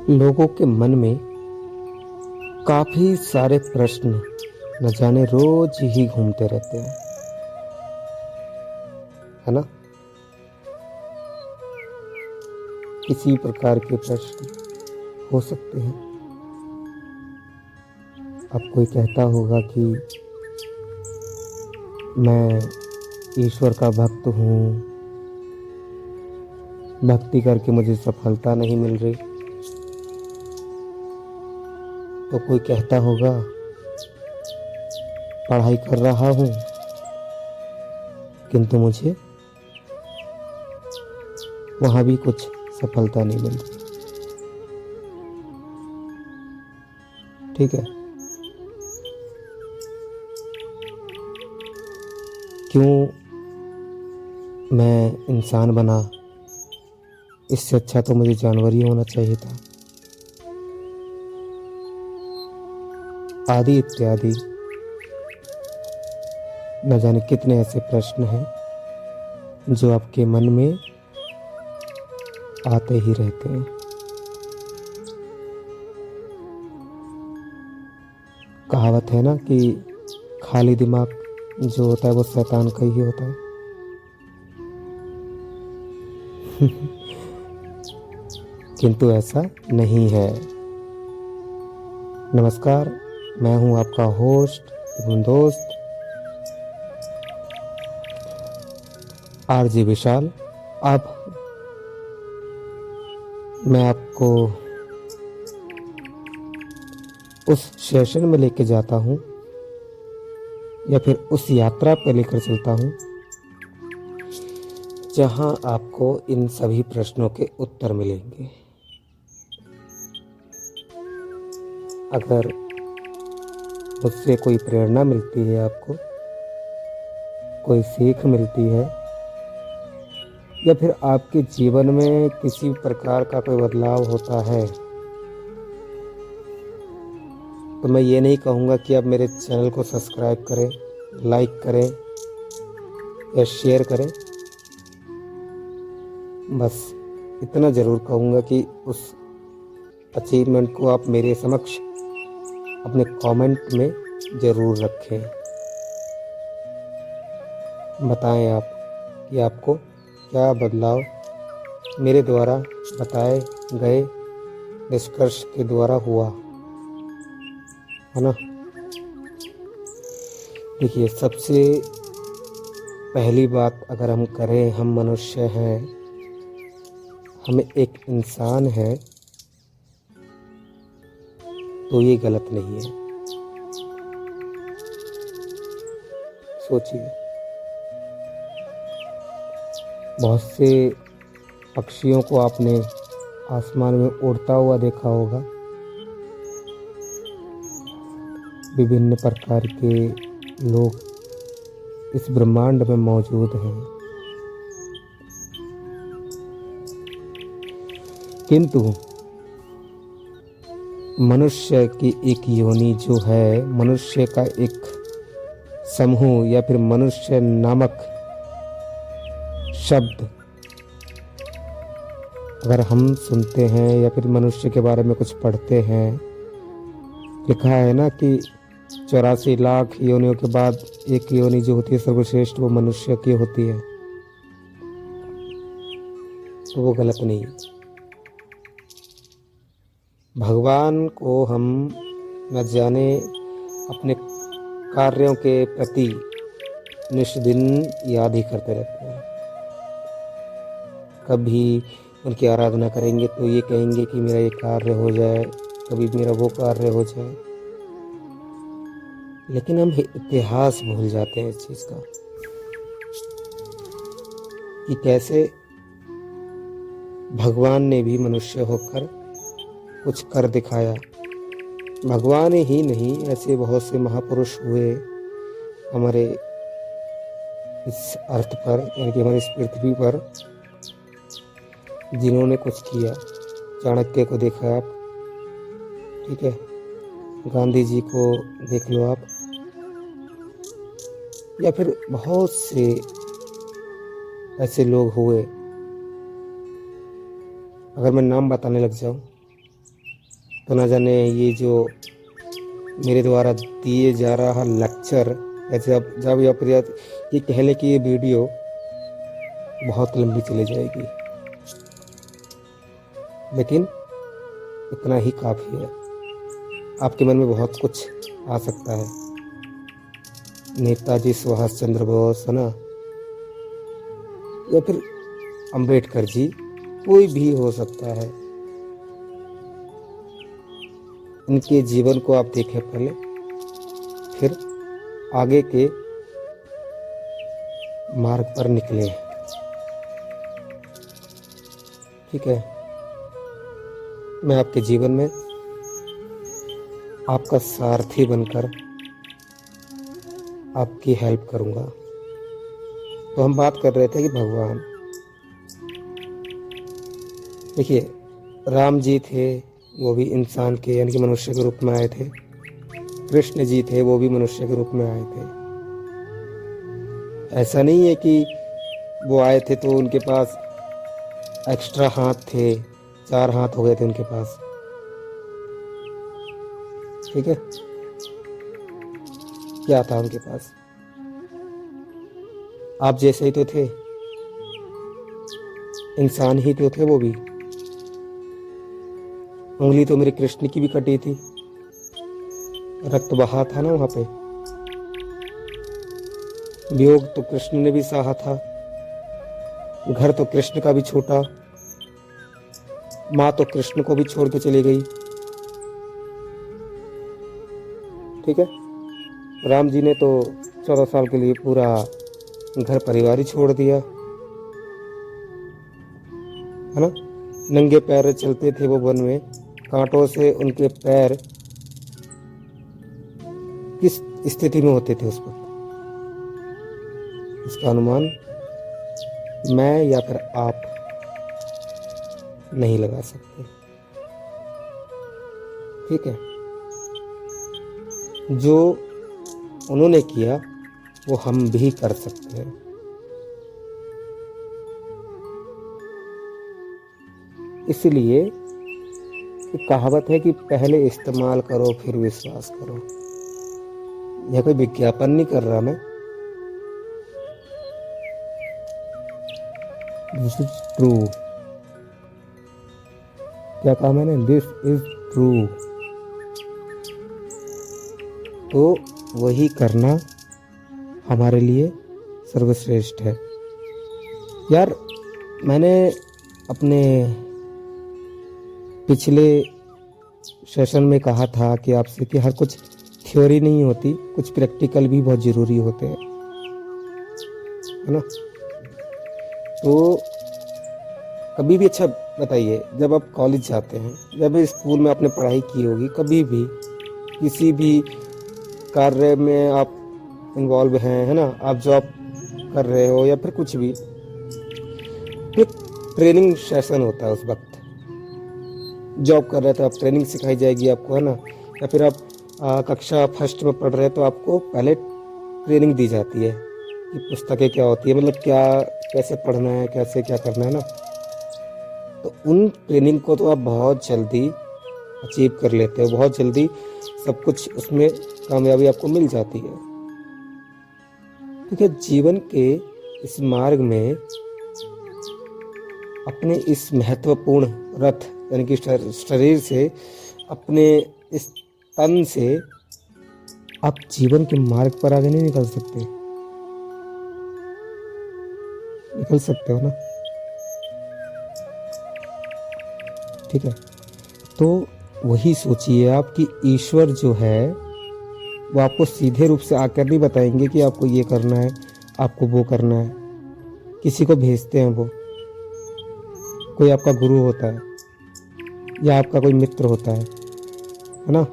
लोगों के मन में काफी सारे प्रश्न न जाने रोज ही घूमते रहते हैं, है ना। किसी प्रकार के प्रश्न हो सकते हैं। अब कोई कहता होगा कि मैं ईश्वर का भक्त हूँ, भक्ति करके मुझे सफलता नहीं मिल रही। तो कोई कहता होगा पढ़ाई कर रहा हूँ किंतु मुझे वहाँ भी कुछ सफलता नहीं मिल रही। ठीक है, क्यों मैं इंसान बना, इससे अच्छा तो मुझे जानवर ही होना चाहिए था, आदि इत्यादि। न जाने कितने ऐसे प्रश्न हैं जो आपके मन में आते ही रहते हैं। कहावत है ना कि खाली दिमाग जो होता है वो शैतान का ही होता है। किंतु ऐसा नहीं है। नमस्कार, मैं हूं आपका होस्ट एवं दोस्त आरजे विशाल। अब मैं आपको उस सेशन में लेके जाता हूं या फिर उस यात्रा पर लेकर चलता हूं जहां आपको इन सभी प्रश्नों के उत्तर मिलेंगे। अगर उससे कोई प्रेरणा मिलती है, आपको कोई सीख मिलती है या फिर आपके जीवन में किसी प्रकार का कोई बदलाव होता है, तो मैं ये नहीं कहूँगा कि आप मेरे चैनल को सब्सक्राइब करें, लाइक करें या शेयर करें। बस इतना ज़रूर कहूँगा कि उस अचीवमेंट को आप मेरे समक्ष अपने कमेंट में ज़रूर रखें। बताएं आप कि आपको क्या बदलाव मेरे द्वारा बताए गए निष्कर्ष के द्वारा हुआ, है ना। देखिए, सबसे पहली बात अगर हम करें, हम मनुष्य हैं, हम एक इंसान हैं, तो ये गलत नहीं है। सोचिए, बहुत से पक्षियों को आपने आसमान में उड़ता हुआ देखा होगा। विभिन्न प्रकार के लोग इस ब्रह्मांड में मौजूद हैं, किंतु मनुष्य की एक योनि जो है, मनुष्य का एक समूह या फिर मनुष्य नामक शब्द अगर हम सुनते हैं या फिर मनुष्य के बारे में कुछ पढ़ते हैं, लिखा है ना कि 84 लाख योनियों के बाद एक योनि जो होती है सर्वश्रेष्ठ, वो मनुष्य की होती है। तो वो गलत नहीं। भगवान को हम न जाने अपने कार्यों के प्रति निष्दिन याद ही करते रहते हैं। कभी उनकी आराधना करेंगे तो ये कहेंगे कि मेरा ये कार्य हो जाए, कभी मेरा वो कार्य हो जाए, लेकिन हम इतिहास भूल जाते हैं इस चीज़ का कि कैसे भगवान ने भी मनुष्य होकर कुछ कर दिखाया। भगवान ही नहीं, ऐसे बहुत से महापुरुष हुए हमारे इस अर्थ पर, यानी कि हमारी इस पृथ्वी पर, जिन्होंने कुछ किया। चाणक्य को देखा आप, ठीक है, गांधी जी को देख लो आप, या फिर बहुत से ऐसे लोग हुए। अगर मैं नाम बताने लग जाऊं तो न जाने ये जो मेरे द्वारा दिए जा रहा लेक्चर, जब ये कह ले कि ये वीडियो बहुत लंबी चली जाएगी, लेकिन इतना ही काफ़ी है। आपके मन में बहुत कुछ आ सकता है, नेताजी सुभाष चंद्र बोस है ना, या फिर अंबेडकर जी, कोई भी हो सकता है। इनके जीवन को आप देखें पहले, फिर आगे के मार्ग पर निकले। ठीक है, मैं आपके जीवन में आपका सारथी बनकर आपकी हेल्प करूंगा। तो हम बात कर रहे थे कि भगवान, देखिए राम जी थे, वो भी इंसान के यानी कि मनुष्य के रूप में आए थे। कृष्ण जी थे, वो भी मनुष्य के रूप में आए थे। ऐसा नहीं है कि वो आए थे तो उनके पास एक्स्ट्रा हाथ थे, 4 हाथ हो गए थे उनके पास। ठीक है, क्या था उनके पास? आप जैसे ही तो थे, इंसान ही तो थे वो भी। उंगली तो मेरे कृष्ण की भी कटी थी, रक्त बहा था ना वहां पे। वियोग तो कृष्ण ने भी सहा था, घर तो कृष्ण का भी छूटा, माँ तो कृष्ण को भी छोड़ के चली गई। ठीक है, राम जी ने तो 14 साल के लिए पूरा घर परिवार ही छोड़ दिया, है ना। नंगे पैर चलते थे वो वन में, कांटों से उनके पैर किस स्थिति में होते थे उस वक्त, इसका अनुमान मैं या फिर आप नहीं लगा सकते। ठीक है, जो उन्होंने किया वो हम भी कर सकते हैं। इसलिए एक कहावत है कि पहले इस्तेमाल करो फिर विश्वास करो। यह कोई विज्ञापन नहीं कर रहा मैं, दिस इज ट्रू। क्या कहा मैंने? This is true. तो वही करना हमारे लिए सर्वश्रेष्ठ है। यार, मैंने अपने पिछले सेशन में कहा था कि आपसे कि हर कुछ थ्योरी नहीं होती, कुछ प्रैक्टिकल भी बहुत ज़रूरी होते हैं, है ना। तो कभी भी, अच्छा बताइए, जब आप कॉलेज जाते हैं, जब स्कूल में आपने पढ़ाई की होगी, कभी भी किसी भी कार्य में आप इन्वॉल्व हैं, है ना, आप जॉब कर रहे हो या फिर कुछ भी, एक ट्रेनिंग सेशन होता है। उस वक्त जॉब कर रहे थे आप, ट्रेनिंग सिखाई जाएगी आपको, है ना। या फिर आप कक्षा फर्स्ट में पढ़ रहे हैं तो आपको पहले ट्रेनिंग दी जाती है कि पुस्तकें क्या होती है, मतलब क्या, कैसे पढ़ना है, कैसे क्या करना है ना। तो उन ट्रेनिंग को तो आप बहुत जल्दी अचीव कर लेते हो, बहुत जल्दी सब कुछ उसमें कामयाबी आपको मिल जाती है। ठीक है, जीवन के इस मार्ग में अपने इस महत्वपूर्ण रथ यानी कि शरीर से, अपने इस तन से आप जीवन के मार्ग पर आगे नहीं निकल सकते। निकल सकते हो ना? ठीक है, तो वही सोचिए आप कि ईश्वर जो है वो आपको सीधे रूप से आकर नहीं बताएंगे कि आपको ये करना है, आपको वो करना है। किसी को भेजते हैं, वो कोई आपका गुरु होता है या आपका कोई मित्र होता है ना,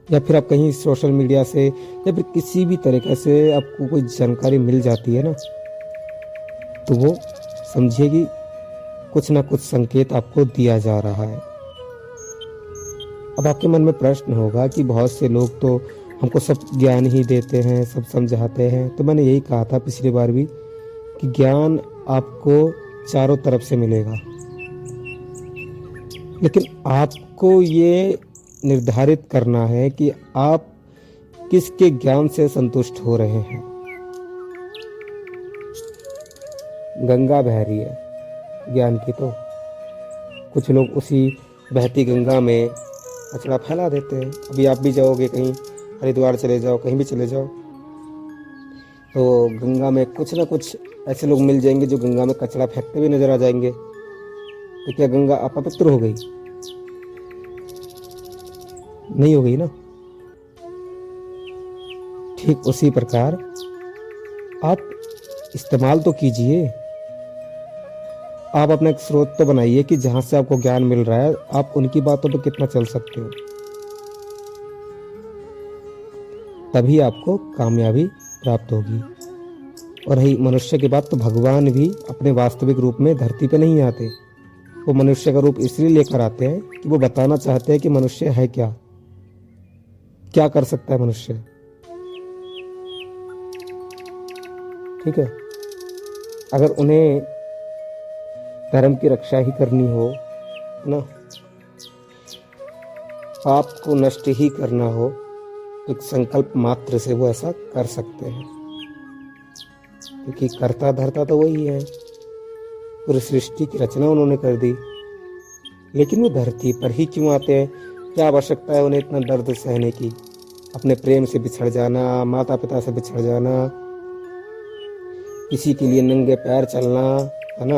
या फिर आप कहीं सोशल मीडिया से या फिर किसी भी तरीके से आपको कोई जानकारी मिल जाती है ना, तो वो समझिए कि कुछ ना कुछ संकेत आपको दिया जा रहा है। अब आपके मन में प्रश्न होगा कि बहुत से लोग तो हमको सब ज्ञान ही देते हैं, सब समझाते हैं। तो मैंने यही कहा था पिछली बार भी कि ज्ञान आपको चारों तरफ से मिलेगा, लेकिन आपको ये निर्धारित करना है कि आप किसके ज्ञान से संतुष्ट हो रहे हैं। गंगा बह रही है ज्ञान की, तो कुछ लोग उसी बहती गंगा में कचरा फैला देते हैं। अभी आप भी जाओगे कहीं, हरिद्वार चले जाओ, कहीं भी चले जाओ, तो गंगा में कुछ ना कुछ ऐसे लोग मिल जाएंगे जो गंगा में कचरा फेंकते हुए नजर आ जाएंगे। तो क्या गंगा अपवित्र हो गई? नहीं हो गई ना। ठीक उसी प्रकार आप इस्तेमाल तो कीजिए, आप अपना एक स्रोत तो बनाइए कि जहां से आपको ज्ञान मिल रहा है आप उनकी बातों पर कितना चल सकते हो, तभी आपको कामयाबी प्राप्त होगी। और रही मनुष्य की बात, तो भगवान भी अपने वास्तविक रूप में धरती पे नहीं आते। वो मनुष्य का रूप इसलिए लेकर आते हैं कि वो बताना चाहते हैं कि मनुष्य है क्या कर सकता है मनुष्य। ठीक है, अगर उन्हें धर्म की रक्षा ही करनी हो ना, पाप को नष्ट ही करना हो, तो एक संकल्प मात्र से वो ऐसा कर सकते हैं, क्योंकि करता धरता तो वही है। पूरी सृष्टि की रचना उन्होंने कर दी, लेकिन वो धरती पर ही क्यों आते हैं? क्या आवश्यकता है उन्हें इतना दर्द सहने की? अपने प्रेम से बिछड़ जाना, माता पिता से बिछड़ जाना, किसी के लिए नंगे पैर चलना, है ना,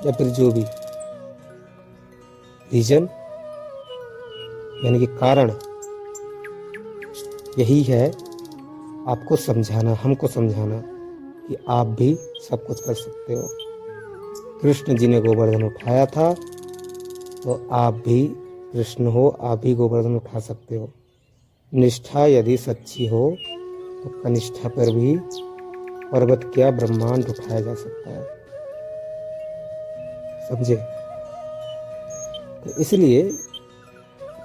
या फिर जो भी रीजन यानी कि कारण, यही है आपको समझाना, हमको समझाना कि आप भी सब कुछ कर सकते हो। कृष्ण जी ने गोवर्धन उठाया था, तो आप भी कृष्ण हो, आप भी गोवर्धन उठा सकते हो। निष्ठा यदि सच्ची हो तो कनिष्ठा पर भी पर्वत क्या ब्रह्मांड उठाया जा सकता है। समझे? तो इसलिए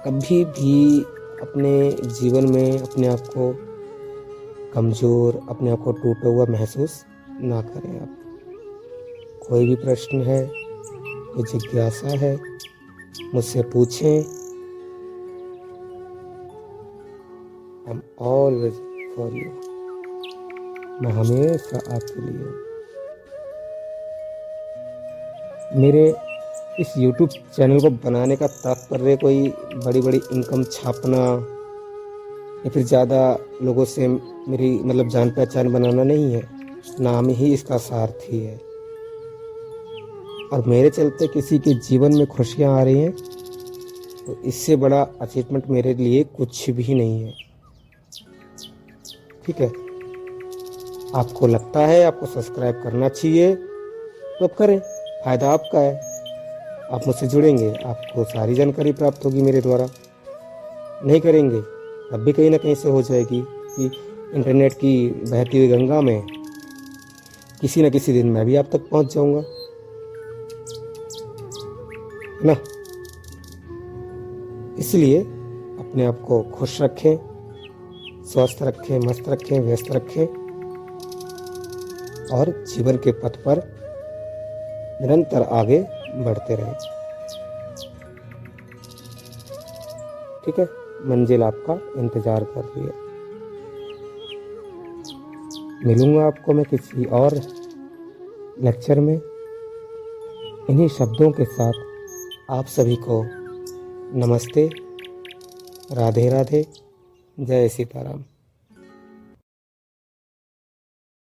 कभी भी अपने जीवन में अपने आप को कमजोर, अपने आप को टूटा हुआ महसूस ना करें। आप कोई भी प्रश्न है, कोई जिज्ञासा है, मुझसे पूछें। I am always for you. मैं हमेशा आपके लिए हूँ। मेरे इस YouTube चैनल को बनाने का तात्पर्य कोई बड़ी बड़ी इनकम छापना या फिर ज़्यादा लोगों से मेरी मतलब जान पहचान बनाना नहीं है। नाम ही इसका सारथी है। और मेरे चलते किसी के जीवन में खुशियाँ आ रही हैं, तो इससे बड़ा अचीवमेंट मेरे लिए कुछ भी नहीं है। ठीक है, आपको लगता है आपको सब्सक्राइब करना चाहिए तो अब करें, फ़ायदा आपका है। आप मुझसे जुड़ेंगे, आपको सारी जानकारी प्राप्त होगी मेरे द्वारा। नहीं करेंगे तब भी कहीं ना कहीं से हो जाएगी कि इंटरनेट की बहती हुई गंगा में किसी न किसी दिन मैं भी आप तक पहुंच जाऊंगा, है ना। इसलिए अपने आप को खुश रखें, स्वस्थ रखें, मस्त रखें, व्यस्त रखें और जीवन के पथ पर निरंतर आगे बढ़ते रहें। ठीक है, मंजिल आपका इंतजार कर रही है। मिलूंगा आपको मैं किसी और लेक्चर में। इन्हीं शब्दों के साथ आप सभी को नमस्ते, राधे राधे, जय सीताराम।